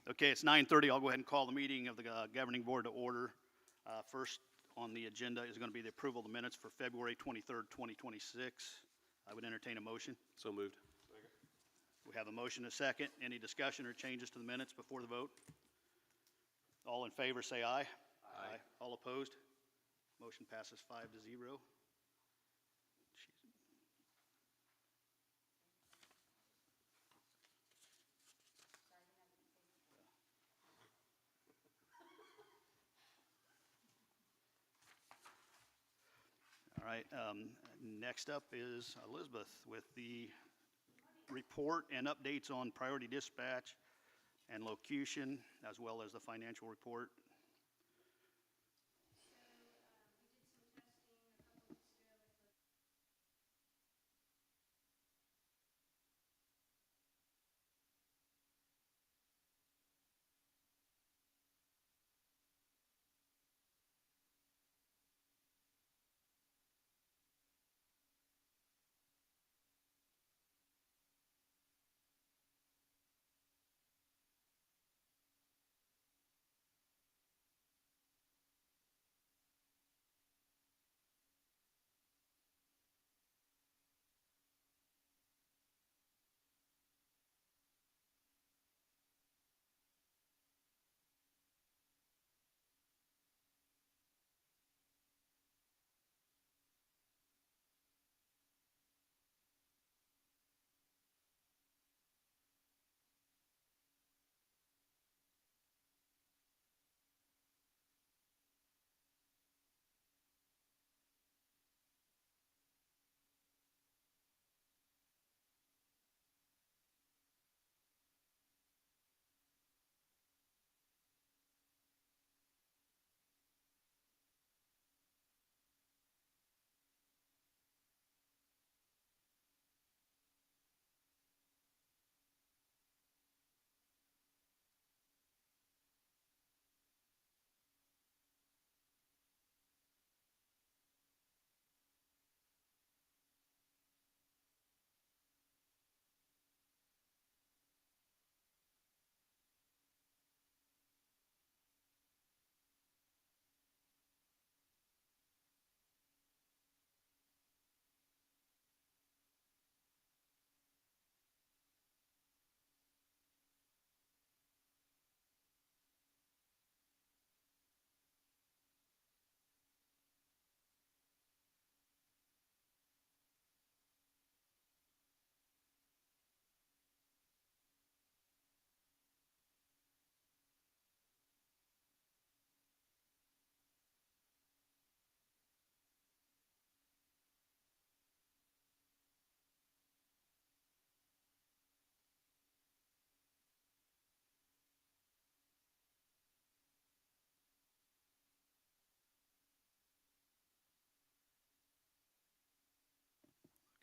Okay, it's 9:30. I'll go ahead and call the meeting of the governing board to order. First on the agenda is going to be the approval of the minutes for February 23rd, 2026. I would entertain a motion. So moved. We have a motion and a second. Any discussion or changes to the minutes before the vote? All in favor say aye. Aye. All opposed? Motion passes 5-0. All right, next up is Elizabeth with the report and updates on priority dispatch and locution, as well as the financial report.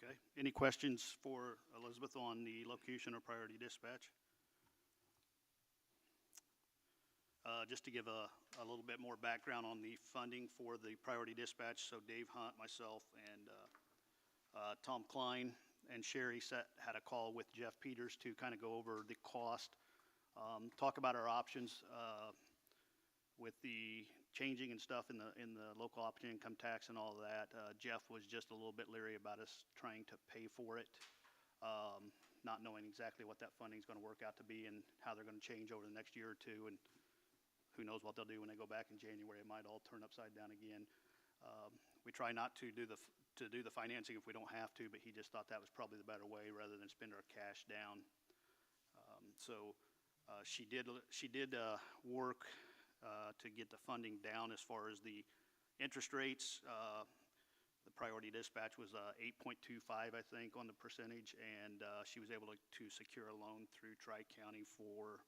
Okay, any questions for Elizabeth on the locution or priority dispatch? Just to give a little bit more background on the funding for the priority dispatch. So Dave Hunt, myself, and Tom Klein and Sherri had a call with Jeff Peters to kind of go over the cost, talk about our options with the changing and stuff in the local option income tax and all of that. Jeff was just a little bit leery about us trying to pay for it, not knowing exactly what that funding is going to work out to be and how they're going to change over the next year or two, and who knows what they'll do when they go back in January. It might all turn upside down again. We try not to do the financing if we don't have to, but he just thought that was probably the better way rather than spend our cash down. She did work to get the funding down as far as the interest rates. The priority dispatch was 8.25, I think, on the percentage, and she was able to secure a loan through Tri-County for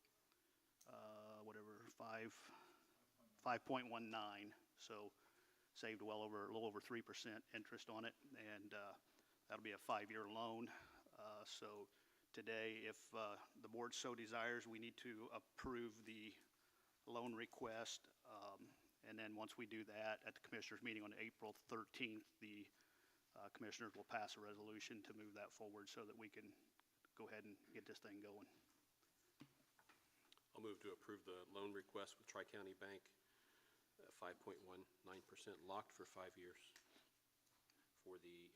5.19. So saved a little over 3% interest on it, and that'll be a 5-year loan. So today, if the board so desires, we need to approve the loan request, and then once we do that at the commissioners meeting on April 13th, the commissioners will pass a resolution to move that forward so that we can go ahead and get this thing going. I'll move to approve the loan request with Tri-County Bank, 5.19% locked for 5 years for the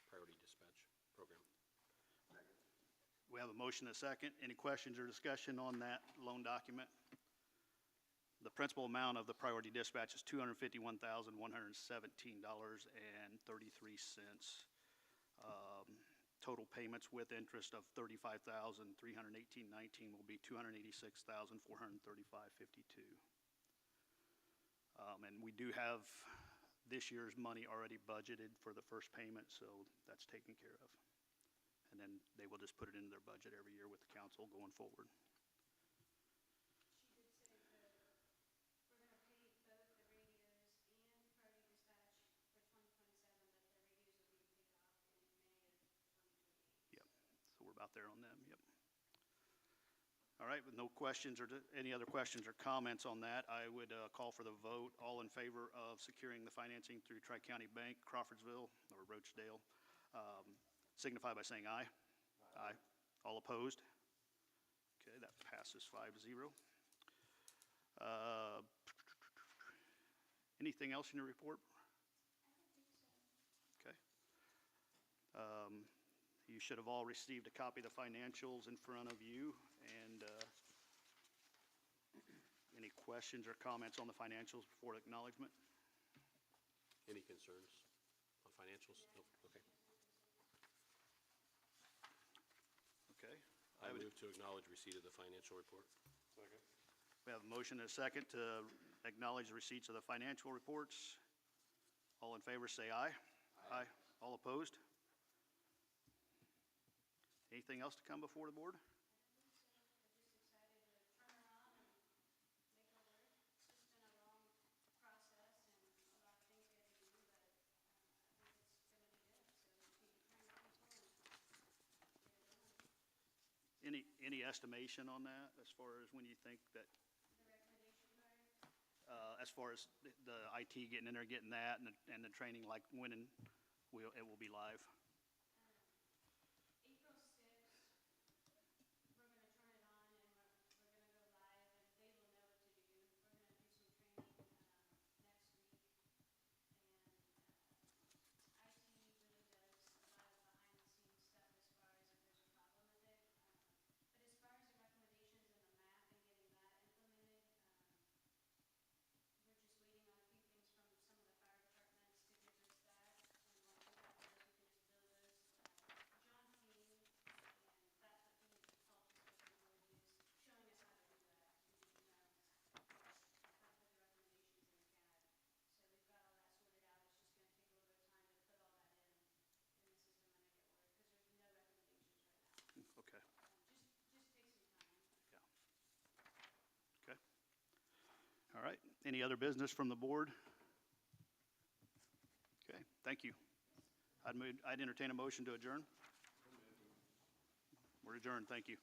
priority dispatch program. We have a motion and a second. Any questions or discussion on that loan document? The principal amount of the priority dispatch is $251,117.33. Total payments with interest of $35,318.19 will be $286,435.52. And we do have this year's money already budgeted for the first payment, so that's taken care of. And then they will just put it into their budget every year with the council going forward. Out there on them, yep. All right, with no questions or any other questions or comments on that, I would call for the vote. All in favor of securing the financing through Tri-County Bank, Crawfordsville, or Rochdale, signify by saying aye. Aye. All opposed? Okay, that passes 5-0. Anything else in your report? Okay. You should have all received a copy of the financials in front of you, and any questions or comments on the financials before acknowledgement? Any concerns on financials? Nope. Okay. Okay. I would move to acknowledge receipt of the financial report. Second. We have a motion and a second to acknowledge the receipts of the financial reports. All in favor say aye. Aye. Aye. All opposed? Anything else to come before the board? Any estimation on that as far as when you think that? As far as the IT getting in there, getting that, and the training, like when and it will be live? Okay. Yeah. Okay. All right. Any other business from the board? Okay, thank you. I'd entertain a motion to adjourn. We're adjourned. Thank you.